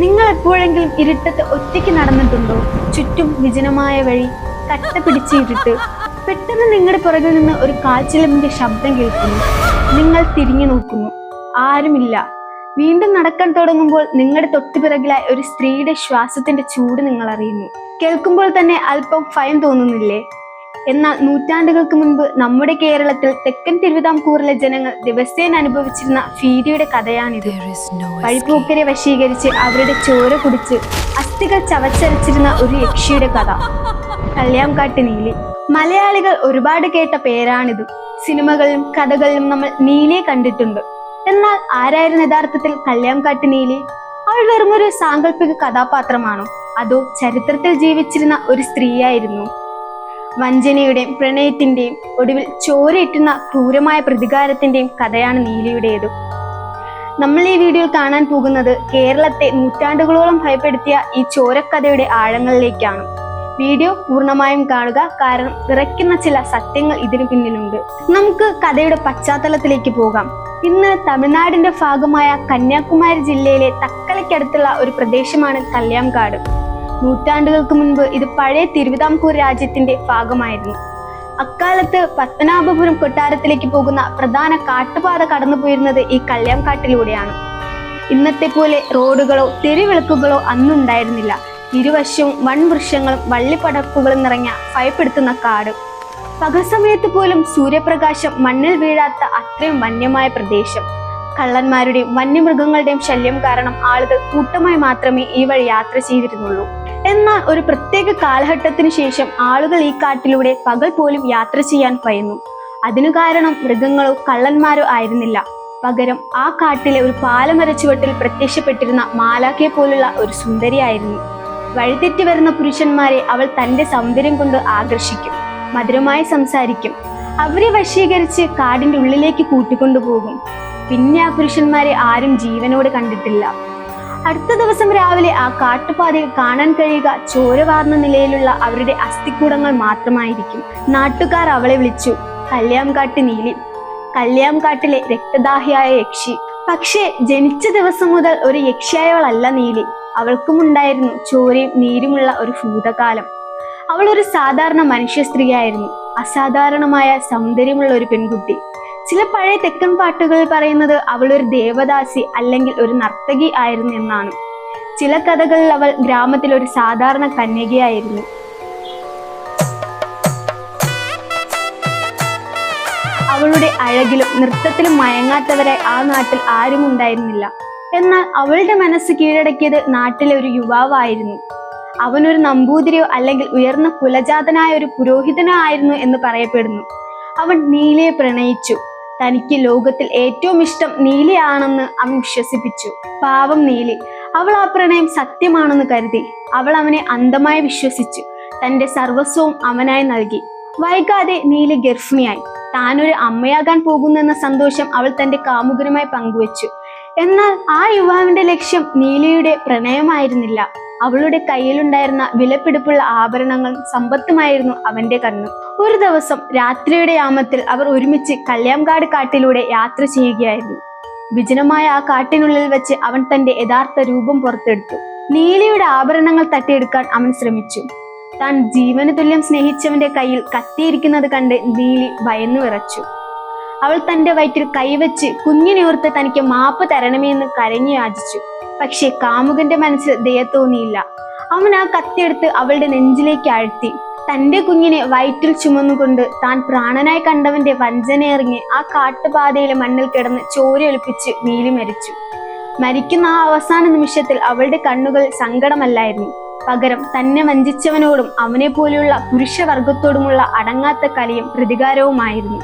നിങ്ങൾ എപ്പോഴെങ്കിലും ഇരുട്ടത്ത് ഒറ്റയ്ക്ക് നടന്നിട്ടുണ്ടോ? ചുറ്റും വിജനമായ വഴി, കട്ട പിടിച്ച ഇരുട്ട്. പെട്ടെന്ന് നിങ്ങളുടെ പുറകിൽ നിന്ന് ഒരു കാൽച്ചിലമ്പിന്റെ ശബ്ദം കേൾക്കുന്നു. നിങ്ങൾ തിരിഞ്ഞു നോക്കുന്നു, ആരുമില്ല. വീണ്ടും നടക്കാൻ തുടങ്ങുമ്പോൾ നിങ്ങളുടെ തൊട്ടുപിറകിലായി ഒരു സ്ത്രീയുടെ ശ്വാസത്തിന്റെ ചൂട് നിങ്ങൾ അറിയുന്നു. കേൾക്കുമ്പോൾ തന്നെ അല്പം ഭയം തോന്നുന്നില്ലേ? എന്നാൽ നൂറ്റാണ്ടുകൾക്ക് മുൻപ് നമ്മുടെ കേരളത്തിൽ തെക്കൻ തിരുവിതാംകൂറിലെ ജനങ്ങൾ ദിവസേന അനുഭവിച്ചിരുന്ന ഭീതിയുടെ കഥയാണിത്. വഴിപോക്കരെ വശീകരിച്ച് അവരുടെ ചോര കുടിച്ച് അസ്ഥികൾ ചവച്ചരച്ചിരുന്ന ഒരു യക്ഷിയുടെ കഥ. കല്യാംകാട്ട് നീലി. മലയാളികൾ ഒരുപാട് കേട്ട പേരാണിത്. സിനിമകളിലും കഥകളിലും നമ്മൾ നീലിയെ കണ്ടിട്ടുണ്ട്. എന്നാൽ ആരായിരുന്നു യഥാർത്ഥത്തിൽ കല്യാംകാട്ട് നീലി? അവൾ വെറുമൊരു സാങ്കല്പിക കഥാപാത്രമാണോ, അതോ ചരിത്രത്തിൽ ജീവിച്ചിരുന്ന ഒരു സ്ത്രീയായിരുന്നു? വഞ്ചനയുടെയും പ്രണയത്തിന്റെയും ഒടുവിൽ ചോരയിട്ടുന്ന ക്രൂരമായ പ്രതികാരത്തിന്റെയും കഥയാണ് നീലിയുടേത്. നമ്മൾ ഈ വീഡിയോയിൽ കാണാൻ പോകുന്നത് കേരളത്തെ നൂറ്റാണ്ടുകളോളം ഭയപ്പെടുത്തിയ ഈ ചോരക്കഥയുടെ ആഴങ്ങളിലേക്കാണ്. വീഡിയോ പൂർണ്ണമായും കാണുക, കാരണം വിറയ്ക്കുന്ന ചില സത്യങ്ങൾ ഇതിനു പിന്നിലുണ്ട്. നമുക്ക് കഥയുടെ പശ്ചാത്തലത്തിലേക്ക് പോകാം. ഇന്ന് തമിഴ്നാടിന്റെ ഭാഗമായ കന്യാകുമാരി ജില്ലയിലെ തക്കലയ്ക്കടുത്തുള്ള ഒരു പ്രദേശമാണ് കല്യാംകാട്. നൂറ്റാണ്ടുകൾക്ക് മുൻപ് ഇത് പഴയ തിരുവിതാംകൂർ രാജ്യത്തിന്റെ ഭാഗമായിരുന്നു. അക്കാലത്ത് പത്മനാഭപുരം കൊട്ടാരത്തിലേക്ക് പോകുന്ന പ്രധാന കാട്ടുപാത കടന്നുപോയിരുന്നത് ഈ കല്യാംകാട്ടിലൂടെയാണ്. ഇന്നത്തെ പോലെ റോഡുകളോ തെരുവിളക്കുകളോ അന്നുണ്ടായിരുന്നില്ല. ഇരുവശവും വൻവൃക്ഷങ്ങളും വള്ളിപ്പടർപ്പുകളും നിറഞ്ഞ ഭയപ്പെടുത്തുന്ന കാട്. പകൽ സമയത്ത് പോലും സൂര്യപ്രകാശം മണ്ണിൽ വീഴാത്ത അത്രയും വന്യമായ പ്രദേശം. കള്ളന്മാരുടെയും വന്യമൃഗങ്ങളുടെയും ശല്യം കാരണം ആളുകൾ കൂട്ടമായി മാത്രമേ ഈ വഴി യാത്ര ചെയ്തിരുന്നുള്ളൂ. എന്നാൽ ഒരു പ്രത്യേക കാലഘട്ടത്തിനു ശേഷം ആളുകൾ ഈ കാട്ടിലൂടെ പകൽ പോലും യാത്ര ചെയ്യാൻ ഭയന്നു. അതിനു കാരണം മൃഗങ്ങളോ കള്ളന്മാരോ ആയിരുന്നില്ല. പകരം ആ കാട്ടിലെ ഒരു പാലമര ചുവട്ടിൽ പ്രത്യക്ഷപ്പെട്ടിരുന്ന മാലാഖയെ പോലുള്ള ഒരു സുന്ദരിയായിരുന്നു. വഴിതെറ്റി വരുന്ന പുരുഷന്മാരെ അവൾ തന്റെ സൗന്ദര്യം കൊണ്ട് ആകർഷിക്കും, മധുരമായി സംസാരിക്കും, അവരെ വശീകരിച്ച് കാടിന്റെ ഉള്ളിലേക്ക് കൂട്ടിക്കൊണ്ടുപോകും. പിന്നെ ആ പുരുഷന്മാരെ ആരും ജീവനോട് കണ്ടിട്ടില്ല. അടുത്ത ദിവസം രാവിലെ ആ കാട്ടുപാതയിൽ കാണാൻ കഴിയുക ചോര വാർന്ന നിലയിലുള്ള അവരുടെ അസ്ഥിക്കൂടങ്ങൾ മാത്രമായിരിക്കും. നാട്ടുകാർ അവളെ വിളിച്ചു കല്യാംകാട്ട് നീലി, കല്യാംകാട്ടിലെ രക്തദാഹിയായ യക്ഷി. പക്ഷേ ജനിച്ച ദിവസം മുതൽ ഒരു യക്ഷിയായവളല്ല നീലി. അവൾക്കും ഉണ്ടായിരുന്നു ചോരയും നീരുമുള്ള ഒരു ഭൂതകാലം. അവൾ ഒരു സാധാരണ മനുഷ്യ സ്ത്രീയായിരുന്നു, അസാധാരണമായ സൗന്ദര്യമുള്ള ഒരു പെൺകുട്ടി. ചില പഴയ തെക്കൻ പാട്ടുകളിൽ പറയുന്നത് അവൾ ഒരു ദേവദാസി അല്ലെങ്കിൽ ഒരു നർത്തകി ആയിരുന്നു എന്നാണ്. ചില കഥകളിൽ അവൾ ഗ്രാമത്തിൽ ഒരു സാധാരണ കന്യകയായിരുന്നു. അവളുടെ അഴകിലും നൃത്തത്തിലും മയങ്ങാത്തവരായി ആ നാട്ടിൽ ആരും ഉണ്ടായിരുന്നില്ല. എന്നാൽ അവളുടെ മനസ്സ് കീഴടക്കിയത് നാട്ടിലെ ഒരു യുവാവായിരുന്നു. അവനൊരു നമ്പൂതിരിയോ അല്ലെങ്കിൽ ഉയർന്ന കുലജാതനായ ഒരു പുരോഹിതനോ ആയിരുന്നു എന്ന് പറയപ്പെടുന്നു. അവൻ നീലയെ പ്രണയിച്ചു. തനിക്ക് ലോകത്തിൽ ഏറ്റവും ഇഷ്ടം നീലയാണെന്ന് അവൻ വിശ്വസിപ്പിച്ചു. പാവം നീലി. അവൾ ആ പ്രണയം സത്യമാണെന്ന് കരുതി. അവൾ അവനെ അന്ധമായി വിശ്വസിച്ചു. തന്റെ സർവസ്വവും അവനായി നൽകി. വൈകാതെ നീലി ഗർഭിണിയായി. താനൊരു അമ്മയാകാൻ പോകുന്നെന്ന സന്തോഷം അവൾ തന്റെ കാമുകനുമായി പങ്കുവച്ചു. എന്നാൽ ആ യുവാവിന്റെ ലക്ഷ്യം നീലിയുടെ പ്രണയമായിരുന്നില്ല. അവളുടെ കയ്യിലുണ്ടായിരുന്ന വിലപിടിപ്പുള്ള ആഭരണങ്ങളും സമ്പത്തുമായിരുന്നു അവന്റെ കണ്ണ്. ഒരു ദിവസം രാത്രിയുടെ യാമത്തിൽ അവർ ഒരുമിച്ച് കല്യാംകാട് കാട്ടിലൂടെ യാത്ര ചെയ്യുകയായിരുന്നു. വിജനമായ ആ കാട്ടിനുള്ളിൽ വെച്ച് അവൻ തന്റെ യഥാർത്ഥ രൂപം പുറത്തെടുത്തു. നീലിയുടെ ആഭരണങ്ങൾ തട്ടിയെടുക്കാൻ അവൻ ശ്രമിച്ചു. താൻ ജീവന് തുല്യം സ്നേഹിച്ചവന്റെ കയ്യിൽ കത്തിയിരിക്കുന്നത് കണ്ട് നീലി ഭയന്നു വിറച്ചു. അവൾ തന്റെ വയറ്റിൽ കൈവച്ച് കുഞ്ഞിനെയോർത്ത് തനിക്ക് മാപ്പ് തരണമെന്ന് കരഞ്ഞു യാചിച്ചു. പക്ഷെ കാമുകന്റെ മനസ്സിൽ ദയ തോന്നിയില്ല. അവൻ ആ കത്തിയെടുത്ത് അവളുടെ നെഞ്ചിലേക്ക് ആഴ്ത്തി. തന്റെ കുഞ്ഞിനെ വയറ്റിൽ ചുമന്നുകൊണ്ട് താൻ പ്രാണനായി കണ്ടവന്റെ വഞ്ചനയെറിഞ്ഞ് ആ കാട്ടുപാതയിലെ മണ്ണിൽ കിടന്ന് ചോരയൊലിപ്പിച്ച് നീലി മരിച്ചു. മരിക്കുന്ന ആ അവസാന നിമിഷത്തിൽ അവളുടെ കണ്ണുകൾ സങ്കടമല്ലായിരുന്നു, പകരം തന്നെ വഞ്ചിച്ചവനോടും അവനെ പോലെയുള്ള പുരുഷവർഗത്തോടുമുള്ള അടങ്ങാത്ത കലിയും പ്രതികാരവുമായിരുന്നു.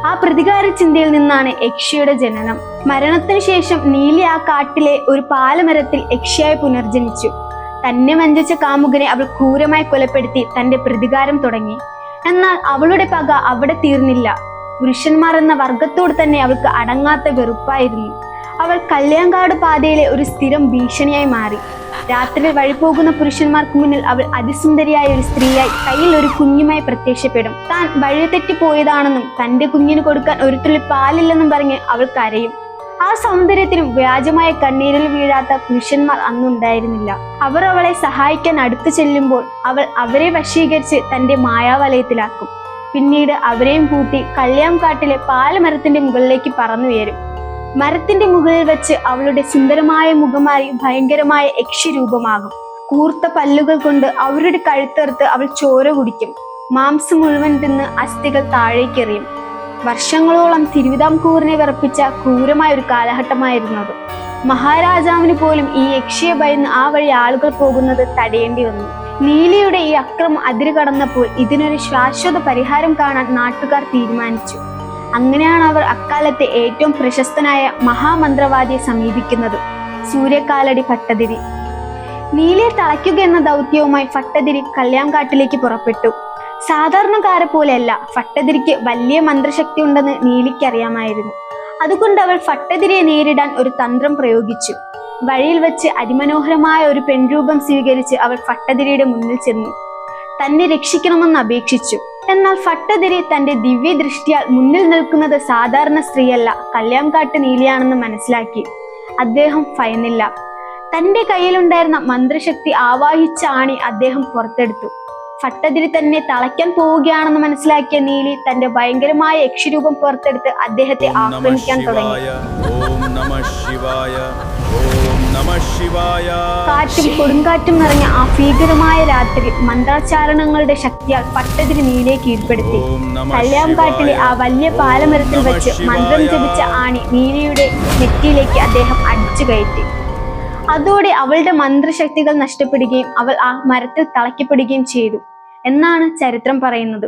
ആ പ്രതികാര ചിന്തയിൽ നിന്നാണ് യക്ഷിയുടെ ജനനം. മരണത്തിനു ശേഷം നീലി ആ കാട്ടിലെ ഒരു പാലമരത്തിൽ യക്ഷിയായി പുനർജനിച്ചു. തന്നെ വഞ്ചിച്ച കാമുകനെ അവൾ ക്രൂരമായി കൊലപ്പെടുത്തി തന്റെ പ്രതികാരം തുടങ്ങി. എന്നാൽ അവളുടെ പക അവിടെ തീർന്നില്ല. പുരുഷന്മാർ എന്ന വർഗത്തോട് തന്നെ അവൾക്ക് അടങ്ങാത്ത വെറുപ്പായിരുന്നു. അവൾ കല്യാംകാട് പാതയിലെ ഒരു സ്ഥിരം ഭീഷണിയായി മാറി. രാത്രിയിൽ വഴിപോകുന്ന പുരുഷന്മാർക്ക് മുന്നിൽ അവൾ അതിസുന്ദരിയായ ഒരു സ്ത്രീയായി കയ്യിൽ ഒരു കുഞ്ഞുമായി പ്രത്യക്ഷപ്പെടും. താൻ വഴിതെറ്റി പോയതാണെന്നും തന്റെ കുഞ്ഞിന് കൊടുക്കാൻ ഒരു തുള്ളി പാലില്ലെന്നും പറഞ്ഞ് അവൾ കരയും. ആ സൗന്ദര്യത്തിനും വ്യാജമായ കണ്ണീരിൽ വീഴാത്ത പുരുഷന്മാർ അന്നുണ്ടായിരുന്നില്ല. അവർ അവളെ സഹായിക്കാൻ അടുത്തു ചെല്ലുമ്പോൾ അവൾ അവരെ വശീകരിച്ച് തന്റെ മായാവലയത്തിലാക്കും. പിന്നീട് അവരെയും കൂട്ടി കള്ളിയാംകാട്ടിലെ പാലമരത്തിന്റെ മുകളിലേക്ക് പറന്നുയരും. മരത്തിന്റെ മുകളിൽ വെച്ച് അവളുടെ സുന്ദരമായ മുഖമായി ഭയങ്കരമായ യക്ഷിരൂപമാകും. കൂർത്ത പല്ലുകൾ കൊണ്ട് അവരുടെ കഴുത്തെറുത്ത് അവൾ ചോര കുടിക്കും. മാംസം മുഴുവൻ തിന്ന് അസ്ഥികൾ താഴേക്കെറിയും. വർഷങ്ങളോളം തിരുവിതാംകൂറിനെ വിറപ്പിച്ച ക്രൂരമായ ഒരു കാലഘട്ടമായിരുന്നത്. മഹാരാജാവിന് പോലും ഈ യക്ഷിയെ ഭയന്ന് ആ വഴി ആളുകൾ പോകുന്നത് തടയേണ്ടി വന്നു. നീലിയുടെ ഈ അക്രമം അതിര് കടന്നപ്പോൾ ഇതിനൊരു ശാശ്വത പരിഹാരം കാണാൻ നാട്ടുകാർ തീരുമാനിച്ചു. അങ്ങനെയാണ് അവർ അക്കാലത്തെ ഏറ്റവും പ്രശസ്തനായ മഹാമന്ത്രവാദിയെ സമീപിക്കുന്നത്, സൂര്യകാലടി ഭട്ടതിരി. നീലിയെ തളയ്ക്കുക എന്ന ദൗത്യവുമായി ഭട്ടതിരി കള്ളിയാംകാട്ടിലേക്ക് പുറപ്പെട്ടു. സാധാരണക്കാരെ പോലെയല്ല, ഭട്ടതിരിക്ക് വലിയ മന്ത്രശക്തി ഉണ്ടെന്ന് നീലിക്ക് അറിയാമായിരുന്നു. അതുകൊണ്ട് അവൾ ഭട്ടതിരിയെ നേരിടാൻ ഒരു തന്ത്രം പ്രയോഗിച്ചു. വഴിയിൽ വെച്ച് അതിമനോഹരമായ ഒരു പെൺരൂപം സ്വീകരിച്ച് അവൾ ഭട്ടതിരിയുടെ മുന്നിൽ ചെന്നു. തന്നെ രക്ഷിക്കണമെന്ന് അപേക്ഷിച്ചു. എന്നാൽ ഭട്ടതിരി തന്റെ ദിവ്യ ദൃഷ്ടിയാൽ മുന്നിൽ നിൽക്കുന്നത് സാധാരണ സ്ത്രീയല്ല, കള്ളിയാംകാട്ട് നീലിയാണെന്ന് മനസ്സിലാക്കി. അദ്ദേഹം ഭയന്നില്ല. തന്റെ കയ്യിലുണ്ടായിരുന്ന മന്ത്രശക്തി ആവാഹിച്ച ആണി അദ്ദേഹം പുറത്തെടുത്തു. ഭട്ടതിരി തന്നെ തളയ്ക്കാൻ പോവുകയാണെന്ന് മനസ്സിലാക്കിയ നീലി തന്റെ ഭയങ്കരമായ യക്ഷിരൂപം പുറത്തെടുത്ത് അദ്ദേഹത്തെ ആക്രമിക്കാൻ തുടങ്ങി. കാറ്റും കൊടുങ്കാറ്റും നിറഞ്ഞ ആ ഭീകരമായ രാത്രി മന്ത്രാചാരണങ്ങളുടെ ശക്തിയാൽ ഭട്ടതിരി നീലിയെ കീഴ്പ്പെടുത്തി. കള്ളിയാംകാട്ടിലെ ആ വലിയ പാലമരത്തിൽ വെച്ച് മന്ത്രം ജപിച്ച ആണി നീലിയുടെ നെറ്റിയിലേക്ക് അദ്ദേഹം അടിച്ചു കയറ്റി. അതോടെ അവളുടെ മന്ത്രശക്തികൾ നഷ്ടപ്പെടുകയും അവൾ ആ മരത്തിൽ തളയ്ക്കപ്പെടുകയും ചെയ്തു എന്നാണ് ചരിത്രം പറയുന്നത്.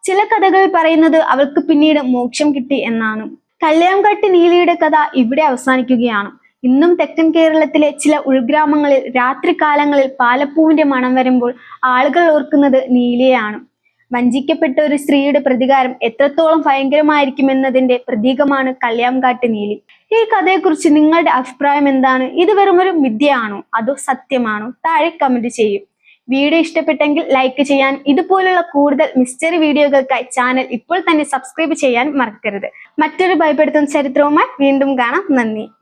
ചില കഥകൾ പറയുന്നത് അവൾക്ക് പിന്നീട് മോക്ഷം കിട്ടി എന്നാണ്. കള്ളിയാംകാട്ട് നീലിയുടെ കഥ ഇവിടെ അവസാനിക്കുകയാണ്. ഇന്നും തെക്കൻ കേരളത്തിലെ ചില ഉൾഗ്രാമങ്ങളിൽ രാത്രികാലങ്ങളിൽ പാലപ്പൂവിന്റെ മണം വരുമ്പോൾ ആളുകൾ ഓർക്കുന്നത് നീലിയെയാണ്. വഞ്ചിക്കപ്പെട്ട ഒരു സ്ത്രീയുടെ പ്രതികാരം എത്രത്തോളം ഭയങ്കരമായിരിക്കുമെന്നതിന്റെ പ്രതീകമാണ് കള്ളിയാംകാട്ട് നീലി. ഈ കഥയെക്കുറിച്ച് നിങ്ങളുടെ അഭിപ്രായം എന്താണ്? ഇത് വെറുമൊരു മിഥ്യയാണോ അതോ സത്യമാണോ? താഴെ കമന്റ് ചെയ്യും. വീഡിയോ ഇഷ്ടപ്പെട്ടെങ്കിൽ ലൈക്ക് ചെയ്യാൻ, ഇതുപോലുള്ള കൂടുതൽ മിസ്റ്ററി വീഡിയോകൾക്കായി ചാനൽ ഇപ്പോൾ തന്നെ സബ്സ്ക്രൈബ് ചെയ്യാൻ മറക്കരുത്. മറ്റൊരു ഭയപ്പെടുത്തുന്ന ചരിത്രവുമായി വീണ്ടും കാണാം. നന്ദി.